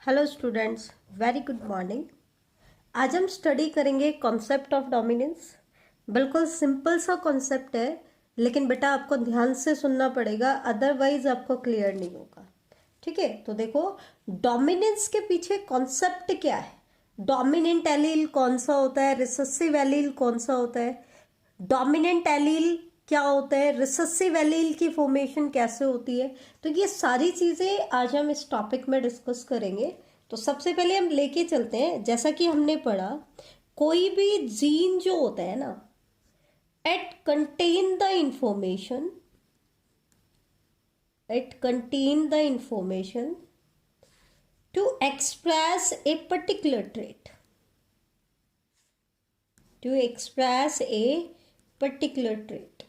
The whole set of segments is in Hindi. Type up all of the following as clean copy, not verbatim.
Hello students, very good morning. आज हम स्टडी करेंगे कॉन्सेप्ट ऑफ डोमिनेंस। बिल्कुल सिंपल सा कॉन्सेप्ट है, लेकिन बेटा आपको ध्यान से सुनना पड़ेगा, अदरवाइज आपको क्लियर नहीं होगा। ठीक है, तो देखो डोमिनेंस के पीछे कॉन्सेप्ट क्या है। डोमिनेंट एलील कौन सा होता है, रिसेसिव एलील कौन सा होता है, डोमिनेंट एलील क्या होता है, रिसेसिव एलील की फॉर्मेशन कैसे होती है। तो ये सारी चीजें आज हम इस टॉपिक में डिस्कस करेंगे। तो सबसे पहले हम लेके चलते हैं, जैसा कि हमने पढ़ा, कोई भी जीन जो होता है ना, it contain the information, to express a particular trait,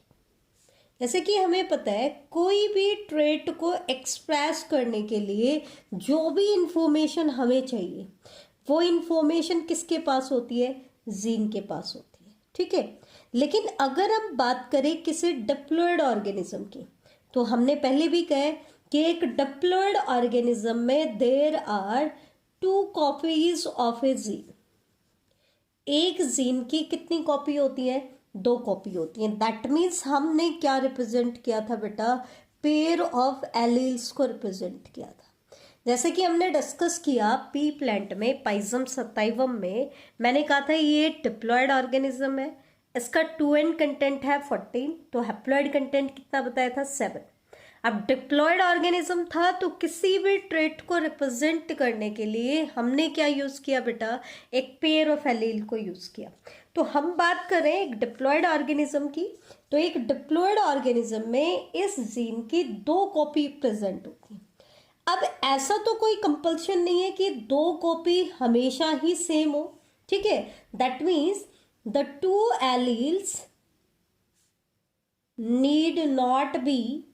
जैसे कि हमें पता है कोई भी ट्रेट को एक्सप्रेस करने के लिए जो भी इंफॉर्मेशन हमें चाहिए वो इंफॉर्मेशन किसके पास होती है, जीन के पास होती है। ठीक है, लेकिन अगर हम बात करें किसी डिप्लॉयड ऑर्गेनिज्म की, तो हमने पहले भी कहा कि एक डिप्लॉयड ऑर्गेनिज्म में there are 2 copies of a gene. एक जीन की कितनी कॉपी होती है, 2 कॉपी होती है। दैट मीन्स हमने क्या रिप्रेजेंट किया था बेटा, पेयर ऑफ एलील्स को रिप्रेजेंट किया था। जैसे कि हमने डिस्कस किया पी प्लांट में, पाइजम सताइवम में, मैंने कहा था ये डिप्लॉयड ऑर्गेनिज्म है, इसका 2n कंटेंट है 14, तो हैप्लॉयड कंटेंट कितना बताया था, 7। अब डिप्लॉयड ऑर्गेनिज्म था, तो किसी भी ट्रेट को रिप्रेजेंट करने के लिए हमने क्या यूज किया बेटा, एक पेयर ऑफ एलील को यूज किया। तो हम बात करें एक डिप्लॉयड ऑर्गेनिज्म की, तो एक डिप्लॉयड ऑर्गेनिज्म में इस जीन की 2 कॉपी प्रेजेंट होती है। अब ऐसा तो कोई कंपल्शन नहीं है कि 2 कॉपी हमेशा ही सेम हो। ठीक है, that means the 2 alleles need not be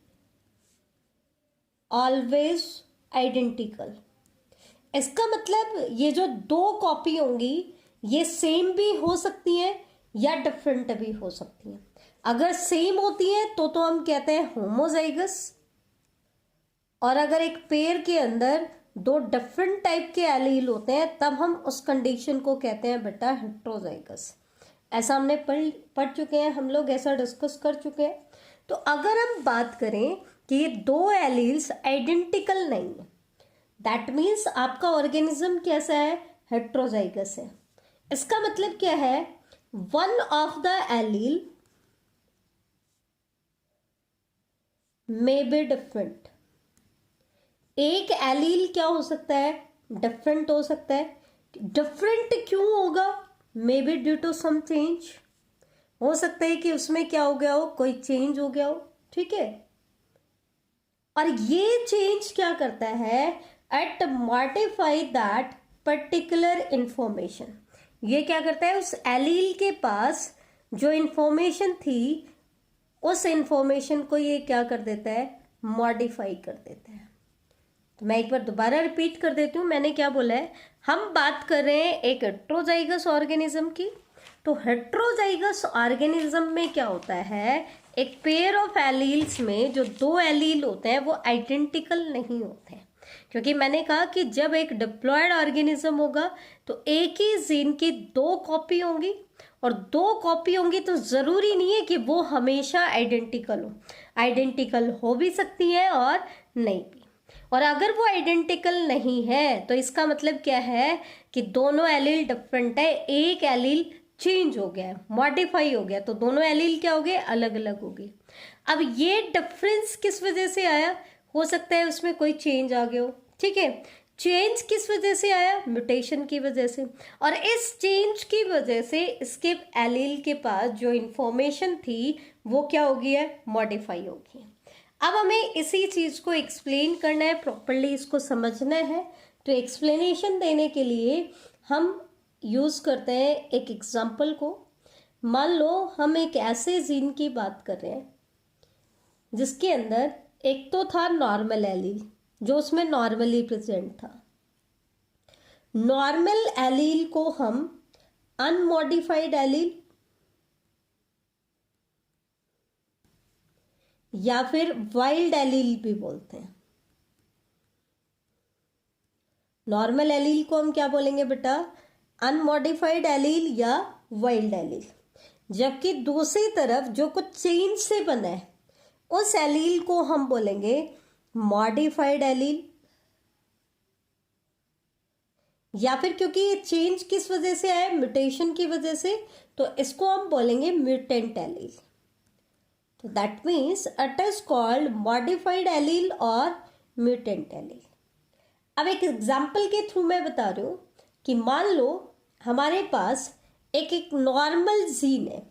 always identical. इसका मतलब ये जो 2 कॉपी होंगी ये सेम भी हो सकती हैं या डिफरेंट भी हो सकती हैं। अगर सेम होती है तो हम कहते हैं होमोजाइगस, और अगर एक पेयर के अंदर 2 डिफरेंट टाइप के एलील होते हैं तब हम उस कंडीशन को कहते हैं बेटा हेट्रोजाइगस। ऐसा हमने पढ़ चुके हैं, हम लोग ऐसा डिस्कस कर चुके हैं। तो अगर हम बात करें कि ये 2 एलील्स आइडेंटिकल नहीं है, दैट मीन्स आपका ऑर्गेनिज्म कैसा है, हेट्रोजाइगस है। इसका मतलब क्या है, one of the allele may be different. एक एलील क्या हो सकता है, डिफरेंट हो सकता है। डिफरेंट क्यों होगा, may be due to some change, हो सकता है कि उसमें क्या हो गया हो, कोई चेंज हो गया हो। ठीक है, और ये चेंज क्या करता है, it modify that particular information. ये क्या करता है, उस एलील के पास जो इंफॉर्मेशन थी उस इंफॉर्मेशन को ये क्या कर देता है, मॉडिफाई कर देता है। तो मैं एक बार दोबारा रिपीट कर देती हूँ, मैंने क्या बोला है, हम बात कर रहे हैं एक हेट्रोजाइगस ऑर्गेनिज्म की। तो हेट्रोजाइगस ऑर्गेनिज्म में क्या होता है, एक पेयर ऑफ एलील्स में जो 2 एलील होते हैं वो आइडेंटिकल नहीं होते हैं। क्योंकि मैंने कहा कि जब एक डिप्लॉयड ऑर्गेनिज्म होगा तो एक ही जीन की 2 कॉपी होंगी, और 2 कॉपी होंगी तो जरूरी नहीं है कि वो हमेशा आइडेंटिकल हो। आइडेंटिकल हो भी सकती है और नहीं भी। और अगर वो आइडेंटिकल नहीं है तो इसका मतलब क्या है कि दोनों एलील डिफरेंट है, एक एलील चेंज हो गया है, मॉडिफाई हो गया, तो दोनों एलील क्या हो गए, अलग अलग हो गए। अब ये डिफरेंस किस वजह से आया, हो सकता है उसमें कोई चेंज आ गया हो। ठीक है, चेंज किस वजह से आया, म्यूटेशन की वजह से, और इस चेंज की वजह से इसके एलील के पास जो इंफॉर्मेशन थी वो क्या हो गई है, मॉडिफाई हो गई है। अब हमें इसी चीज को एक्सप्लेन करना है, प्रॉपरली इसको समझना है। तो एक्सप्लेनेशन देने के लिए हम यूज करते हैं एक एग्जाम्पल को। मान लो हम एक ऐसे जीन की बात कर रहे हैं जिसके अंदर एक तो था नॉर्मल एलील, जो उसमें नॉर्मली प्रेजेंट था। नॉर्मल एलील को हम अनमॉडिफाइड एलील या फिर वाइल्ड एलील भी बोलते हैं। नॉर्मल एलील को हम क्या बोलेंगे बेटा, अनमॉडिफाइड एलील या वाइल्ड एलील। जबकि दूसरी तरफ जो कुछ चेंज से बना है उस एलील को हम बोलेंगे मॉडिफाइड एलील, या फिर क्योंकि ये चेंज किस वजह से आया, म्यूटेशन की वजह से, तो इसको हम बोलेंगे म्यूटेंट एलील। तो that means it is called modified allele और म्यूटेंट एलील। अब एक एग्जाम्पल के थ्रू मैं बता रही हूं कि मान लो हमारे पास एक नॉर्मल जीन है,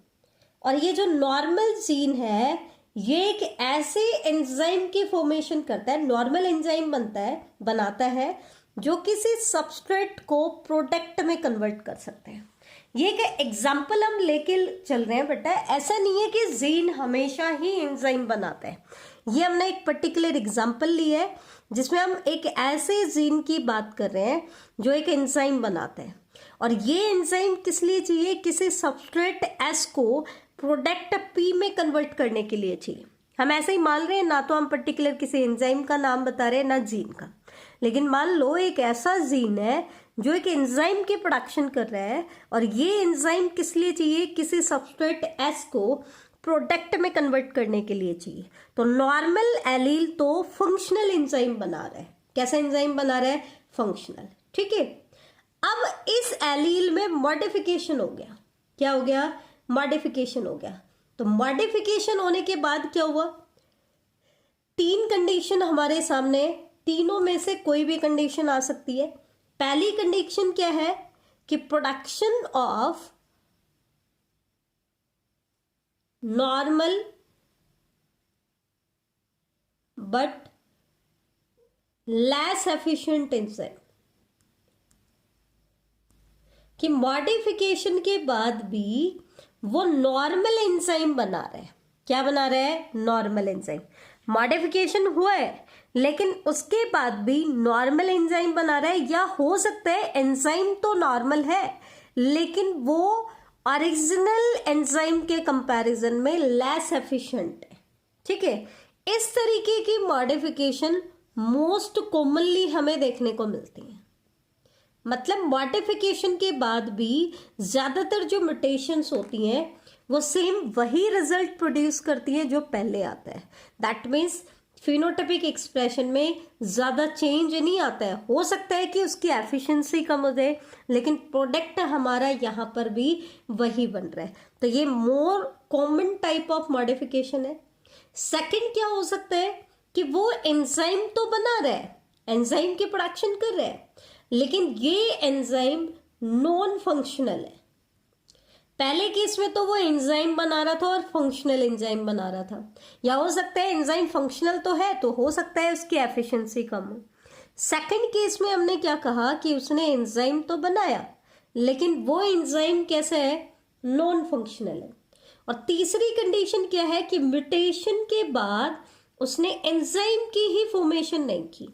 और ये जो नॉर्मल जीन है ये एक ऐसे एंजाइम की फॉर्मेशन करता है, नॉर्मल एंजाइम बनाता है जो किसी सबस्ट्रेट को प्रोडक्ट में कन्वर्ट कर सकते हैं। ये एक एग्जाम्पल हम लेके चल रहे हैं बेटा, ऐसा नहीं है कि जीन हमेशा ही एंजाइम बनाता है। ये हमने एक पर्टिकुलर एग्जाम्पल ली है जिसमें हम एक ऐसे जीन की बात कर रहे हैं जो एक एंजाइम बनाता है, और ये एंजाइम किस लिए चाहिए, किसी सबस्ट्रेट एस को प्रोडक्ट पी में कन्वर्ट करने के लिए चाहिए। हम ऐसे ही मान रहे हैं, ना तो हम पर्टिकुलर किसी एंजाइम का नाम बता रहे हैं ना जीन का, लेकिन मान लो एक ऐसा जीन है जो एक एंजाइम की प्रोडक्शन कर रहा है, और ये एंजाइम किस लिए चाहिए, किसी सबस्ट्रेट एस को प्रोडक्ट में कन्वर्ट करने के लिए चाहिए। तो नॉर्मल एलील तो फंक्शनल एंजाइम बना रहा है। कैसा एंजाइम बना रहा है, फंक्शनल, ठीक है। अब इस एलील में मॉडिफिकेशन हो गया, क्या हो गया, मॉडिफिकेशन हो गया। तो मॉडिफिकेशन होने के बाद क्या हुआ, तीन कंडीशन हमारे सामने, तीनों में से कोई भी कंडीशन आ सकती है। पहली कंडीशन क्या है कि production of normal but less efficient enzyme, कि मॉडिफिकेशन के बाद भी वो नॉर्मल एंजाइम बना रहा है। क्या बना रहा है, नॉर्मल एंजाइम। मॉडिफिकेशन हुआ है लेकिन उसके बाद भी नॉर्मल एंजाइम बना रहा है, या हो सकता है एंजाइम तो नॉर्मल है लेकिन वो ओरिजिनल एंजाइम के कंपैरिजन में लेस एफिशिएंट है, ठीक है। इस तरीके की मॉडिफिकेशन मोस्ट कॉमनली हमें देखने को मिलती है। मतलब मॉडिफिकेशन के बाद भी ज्यादातर जो म्यूटेशंस होती हैं वो सेम वही रिजल्ट प्रोड्यूस करती है जो पहले आता है। दैट मीन्स फिनोटाइपिक एक्सप्रेशन में ज्यादा चेंज नहीं आता है। हो सकता है कि उसकी एफिशिएंसी कम हो जाए लेकिन प्रोडक्ट हमारा यहाँ पर भी वही बन रहा है। तो ये more common type of modification है। सेकंड क्या हो सकता है कि वो एंजाइम तो बना रहा है, एंजाइम की प्रोडक्शन कर रहा है, लेकिन ये एंजाइम नॉन फंक्शनल है। पहले केस में तो वो एंजाइम बना रहा था और फंक्शनल एंजाइम बना रहा था, या हो सकता है एंजाइम फंक्शनल तो है तो हो सकता है उसकी एफिशिएंसी कम हो। सेकंड केस में हमने क्या कहा कि उसने एंजाइम तो बनाया लेकिन वो एंजाइम कैसा है, नॉन फंक्शनल है। और तीसरी कंडीशन क्या है कि म्यूटेशन के बाद उसने एंजाइम की ही फॉर्मेशन नहीं की,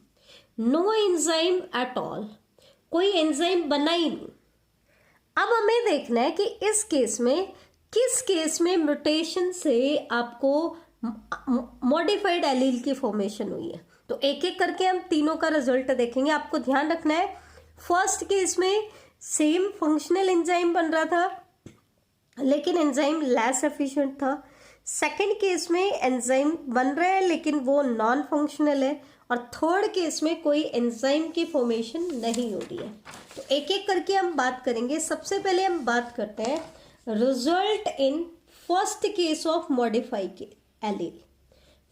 नो एंजाइम एट ऑल, कोई एंजाइम बना ही नहीं। अब हमें देखना है कि इस केस में किस केस में म्यूटेशन से आपको मॉडिफाइड एलील की फॉर्मेशन हुई है। तो एक एक करके हम तीनों का रिजल्ट देखेंगे। आपको ध्यान रखना है फर्स्ट केस में सेम फंक्शनल एंजाइम बन रहा था लेकिन एंजाइम लेस एफिशिएंट था। सेकंड केस में एंजाइम बन रहा है लेकिन वो नॉन फंक्शनल है। और थर्ड केस में कोई एंजाइम की फॉर्मेशन नहीं हो रही है। तो एक एक करके हम बात करेंगे। सबसे पहले हम बात करते हैं result in first case of modified allele.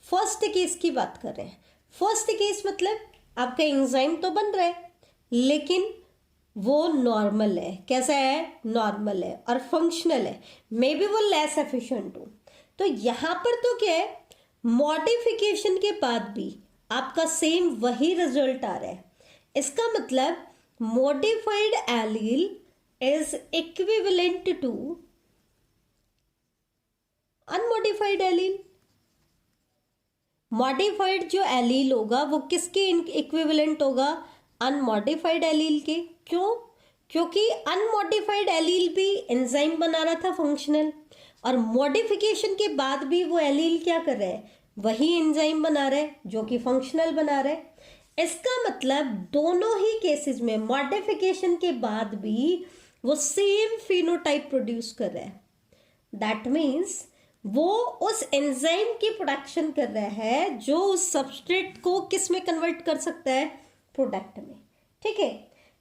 First case की बात कर रहे हैं। फर्स्ट केस मतलब आपका एंजाइम तो बन रहा है लेकिन वो नॉर्मल है। कैसा है, नॉर्मल है और फंक्शनल है, मे बी वो लेस एफिशिएंट हो। तो यहां पर तो क्या है, मॉडिफिकेशन के बाद भी आपका सेम वही रिजल्ट आ रहा है। इसका मतलब modified allele is equivalent to unmodified allele. Modified जो एलील होगा वो किसके इक्विवेलेंट होगा, अनमॉडिफाइड एलील के। क्यों, क्योंकि अनमॉडिफाइड एलील भी एंजाइम बना रहा था फंक्शनल, और मॉडिफिकेशन के बाद भी वो एलील क्या कर रहा है, वही एंजाइम बना रहा है जो कि फंक्शनल बना रहा है। इसका मतलब दोनों ही केसेस में मॉडिफिकेशन के बाद भी वो सेम फिनोटाइप प्रोड्यूस कर रहा है। दैट मीन्स वो उस एंजाइम की प्रोडक्शन कर रहा है जो उस सबस्ट्रेट को किस में कन्वर्ट कर सकता है, प्रोडक्ट में। ठीक है,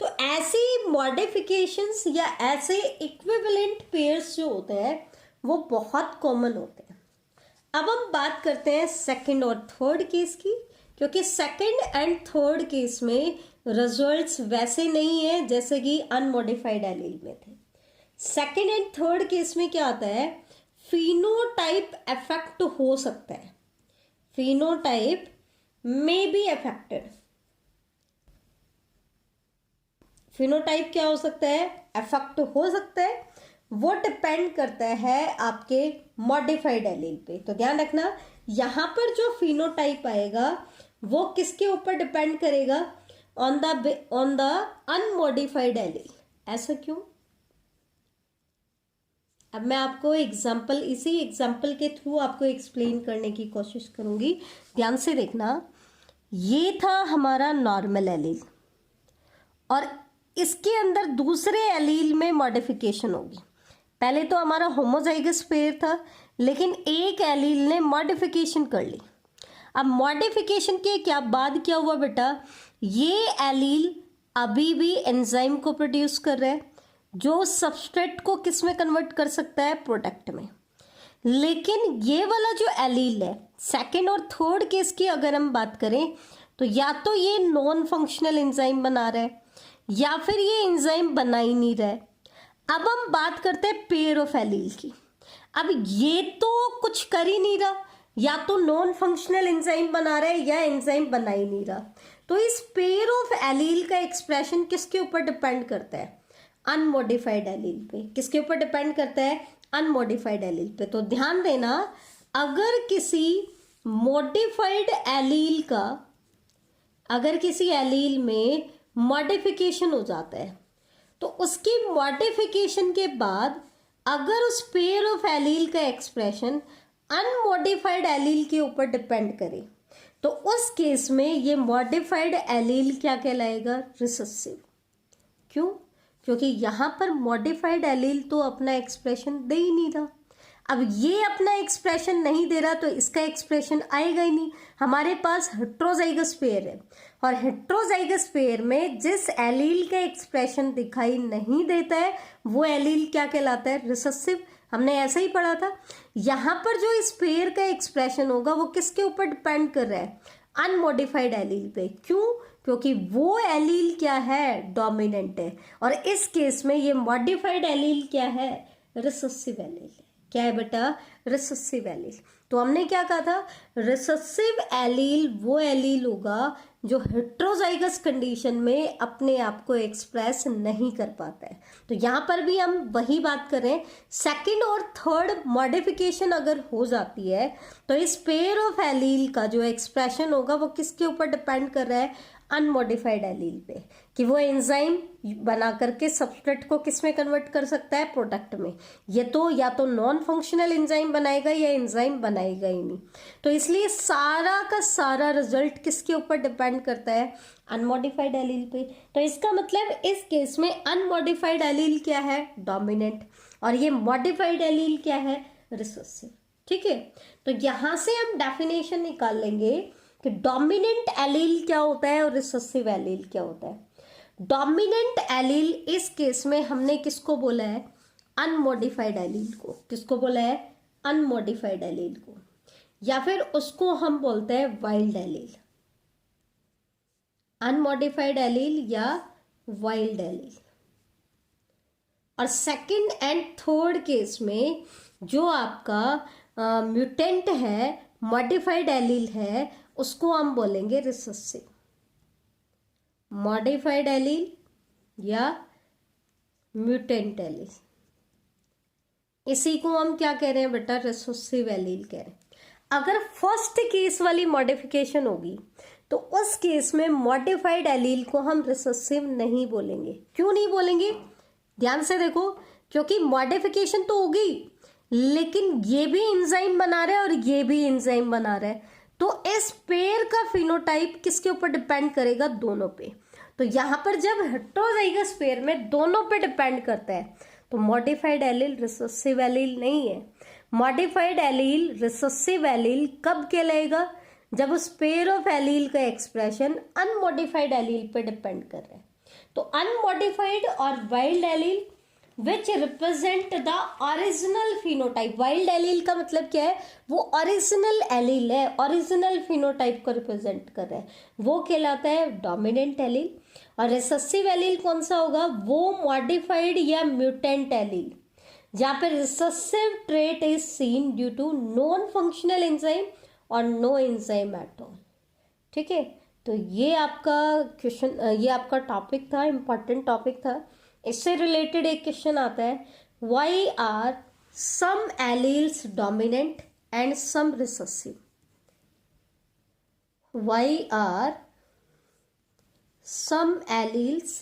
तो ऐसी मॉडिफिकेशंस या ऐसे इक्विवेलेंट पेयर्स जो होते हैं वो बहुत कॉमन होते हैं। अब हम बात करते हैं सेकंड और थर्ड केस की, क्योंकि सेकंड एंड थर्ड केस में रिजल्ट्स वैसे नहीं है जैसे कि अनमॉडिफाइड एलील में थे। सेकंड एंड थर्ड केस में क्या आता है, फिनोटाइप अफेक्ट हो सकता है, phenotype may be affected. Phenotype क्या हो सकता है, अफेक्ट हो सकता है। वो डिपेंड करता है आपके मॉडिफाइड एलील पे। तो ध्यान रखना, यहां पर जो फिनोटाइप आएगा वो किसके ऊपर डिपेंड करेगा, ऑन द अनमॉडिफाइड एलील। ऐसा क्यों? अब मैं आपको एग्जाम्पल, इसी एग्जाम्पल के थ्रू आपको एक्सप्लेन करने की कोशिश करूंगी। ध्यान से देखना, ये था हमारा नॉर्मल एलील और इसके अंदर दूसरे एलील में मॉडिफिकेशन होगी। पहले तो हमारा होमोजाइगस पेयर था, लेकिन एक एलील ने मॉडिफिकेशन कर ली। अब मॉडिफिकेशन के क्या बाद क्या हुआ बेटा, ये एलील अभी भी एंजाइम को प्रोड्यूस कर रहा है जो सबस्ट्रेट को किस में कन्वर्ट कर सकता है, प्रोडक्ट में। लेकिन ये वाला जो एलील है सेकेंड और थर्ड केस की अगर हम बात करें तो या तो ये नॉन फंक्शनल एंजाइम बना रहा है या फिर ये एंजाइम बना ही नहीं रहा है। अब हम बात करते हैं पेयर ऑफ एलील की। अब ये तो कुछ कर ही नहीं रहा, या तो नॉन फंक्शनल एंजाइम बना रहा है या एंजाइम बना ही नहीं रहा। तो इस पेयर ऑफ एलील का एक्सप्रेशन किसके ऊपर डिपेंड करता है, अनमॉडिफाइड एलील पे। किसके ऊपर डिपेंड करता है, अनमॉडिफाइड एलील पे। तो ध्यान देना, अगर किसी मॉडिफाइड एलील का, अगर किसी एलील में मॉडिफिकेशन हो जाता है तो उसकी मॉडिफिकेशन के बाद अगर उस पेयर ऑफ एलील का एक्सप्रेशन अनमॉडिफाइड एलील के ऊपर डिपेंड करे तो उस केस में ये मॉडिफाइड एलील क्या कहलाएगा, रिसेसिव। क्यों? क्योंकि यहां पर मॉडिफाइड एलील तो अपना एक्सप्रेशन दे ही नहीं रहा। अब ये अपना एक्सप्रेशन नहीं दे रहा तो इसका एक्सप्रेशन आएगा ही नहीं। हमारे पास हेट्रोजाइगस पेयर है और हेट्रोजाइगस पेयर में जिस एलील का एक्सप्रेशन दिखाई नहीं देता है वो एलील क्या कहलाता है, रिसेसिव। हमने ऐसा ही पढ़ा था। यहां पर जो इस पेयर का एक्सप्रेशन होगा वो किसके ऊपर डिपेंड कर रहा है, अनमॉडिफाइड एलील पे। क्यों? क्योंकि वो एलील क्या है, डोमिनेंट है। और इस केस में ये मॉडिफाइड एलील क्या है, रिसेसिव एलील है। क्या है बेटा, रिसेसिव एलील। तो हमने क्या कहा था, रिसेसिव एलील वो एलील होगा जो हेट्रोजाइगस कंडीशन में अपने आप को एक्सप्रेस नहीं कर पाता है। तो यहां पर भी हम वही बात कर रहे हैं, सेकंड और थर्ड मॉडिफिकेशन अगर हो जाती है तो इस पेयर ऑफ एलील का जो एक्सप्रेशन होगा वो किसके ऊपर डिपेंड कर रहा है, अनमॉडिफाइड एलील पे, कि वो एंजाइम बना करके सबस्ट्रेट को किस में कन्वर्ट कर सकता है, प्रोडक्ट में। ये तो या तो नॉन फंक्शनल एंजाइम बनाएगा या एंजाइम बनाएगा ही नहीं। तो इसलिए सारा का सारा रिजल्ट किसके ऊपर डिपेंड करता है, अनमॉडिफाइड एलील पे। तो इसका मतलब इस केस में अनमॉडिफाइड एलील क्या है, डोमिनेंट, और ये मॉडिफाइड एलील क्या है, रिसेसिव। ठीक है, तो यहां से हम डेफिनेशन निकाल लेंगे कि डोमिनेंट एलील क्या होता है और रिसेसिव एलील क्या होता है। डोमिनेंट एलील इस केस में हमने किसको बोला है, अनमॉडिफाइड एलील को। किसको बोला है, अनमॉडिफाइड एलील को, या फिर उसको हम बोलते हैं वाइल्ड एलील। अनमॉडिफाइड एलील या वाइल्ड एलील। और सेकंड एंड थर्ड केस में जो आपका म्यूटेंट है, मॉडिफाइड एलील है, उसको हम बोलेंगे रिसेसिव। मॉडिफाइड एलील या म्यूटेंट एलील, इसी को हम क्या कह रहे हैं बेटा, रिसेसिव एलील कह रहे हैं। अगर फर्स्ट केस वाली मॉडिफिकेशन होगी तो उस केस में मॉडिफाइड एलील को हम रिसेसिव नहीं बोलेंगे। क्यों नहीं बोलेंगे, ध्यान से देखो, क्योंकि मॉडिफिकेशन तो होगी लेकिन ये भी एंजाइम बना रहा है और ये भी एंजाइम बना रहा है, तो तो इस पेयर का फिनोटाइप किसके ऊपर डिपेंड करेगा? दोनों पे। तो यहां पर जब हेटेरोजाइगस पेयर में दोनों पे डिपेंड करता है तो मॉडिफाइड एलील रिसेसिव एलील नहीं है। मॉडिफाइड एलील रिसेसिव एलील कब कहलाएगा? जब उस पेयर ऑफ एलील का एक्सप्रेशन अनमॉडिफाइड एलील पे डिपेंड कर रहा है। तो अनमॉडिफाइड और wild allele which represent the original phenotype. Wild allele का मतलब क्या है? वो ओरिजिनल एलील है, ओरिजिनल फिनोटाइप को रिप्रेजेंट कर रहा है, वो कहलाता है डोमिनेंट एलील। और रिसेसिव एलील कौन सा होगा? वो मॉडिफाइड या म्यूटेंट एलील जहां पे recessive trait is seen due to non functional enzyme और नो एंजाइम एट ऑल। ठीक है, तो ये आपका क्वेश्चन, ये आपका टॉपिक था, इंपॉर्टेंट टॉपिक था। इससे रिलेटेड एक क्वेश्चन आता है, why are some alleles dominant and some recessive? Why are some alleles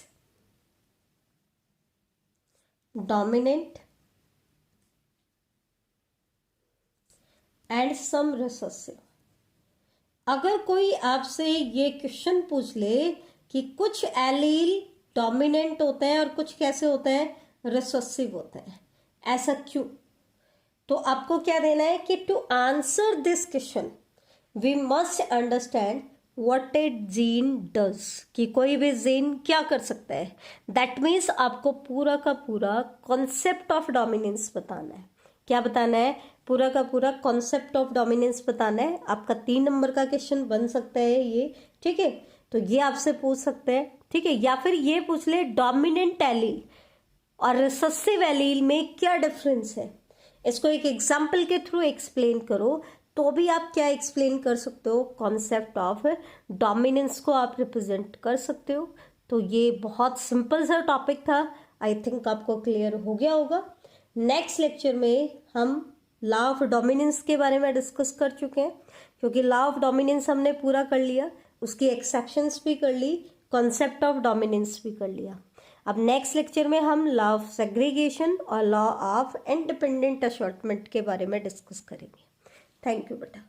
dominant and some recessive? अगर कोई आपसे ये क्वेश्चन पूछ ले कि कुछ एलील डोमिनेंट होते हैं और कुछ कैसे होते हैं? रिसेसिव होते हैं, ऐसा क्यों? तो आपको क्या देना है कि to answer this question we must understand what a gene does, कि कोई भी जीन क्या कर सकता है। दैट मीन्स आपको पूरा का पूरा कॉन्सेप्ट ऑफ डोमिनेंस बताना है। क्या बताना है? पूरा का पूरा कॉन्सेप्ट ऑफ डोमिनेंस बताना है। आपका 3 नंबर का क्वेश्चन बन सकता है ये। ठीक है, तो ये आपसे पूछ सकते हैं। ठीक है, या फिर ये पूछ ले डोमिनेंट एलील और रिसेसिव एलील में क्या डिफरेंस है, इसको एक एग्जाम्पल के थ्रू एक्सप्लेन करो, तो भी आप क्या एक्सप्लेन कर सकते हो? कॉन्सेप्ट ऑफ डोमिनेंस को आप रिप्रेजेंट कर सकते हो। तो ये बहुत सिंपल सा टॉपिक था, आई थिंक आपको क्लियर हो गया होगा। नेक्स्ट लेक्चर में हम लॉ ऑफ डोमिनेंस के बारे में डिस्कस कर चुके हैं, क्योंकि लॉ ऑफ डोमिनेंस हमने पूरा कर लिया, उसकी एक्सेप्शंस भी कर ली, कॉन्सेप्ट ऑफ डोमिनेंस भी कर लिया। अब नेक्स्ट लेक्चर में हम लॉ ऑफ सेग्रीगेशन और लॉ ऑफ इंडिपेंडेंट असॉर्टमेंट के बारे में डिस्कस करेंगे। थैंक यू बेटा।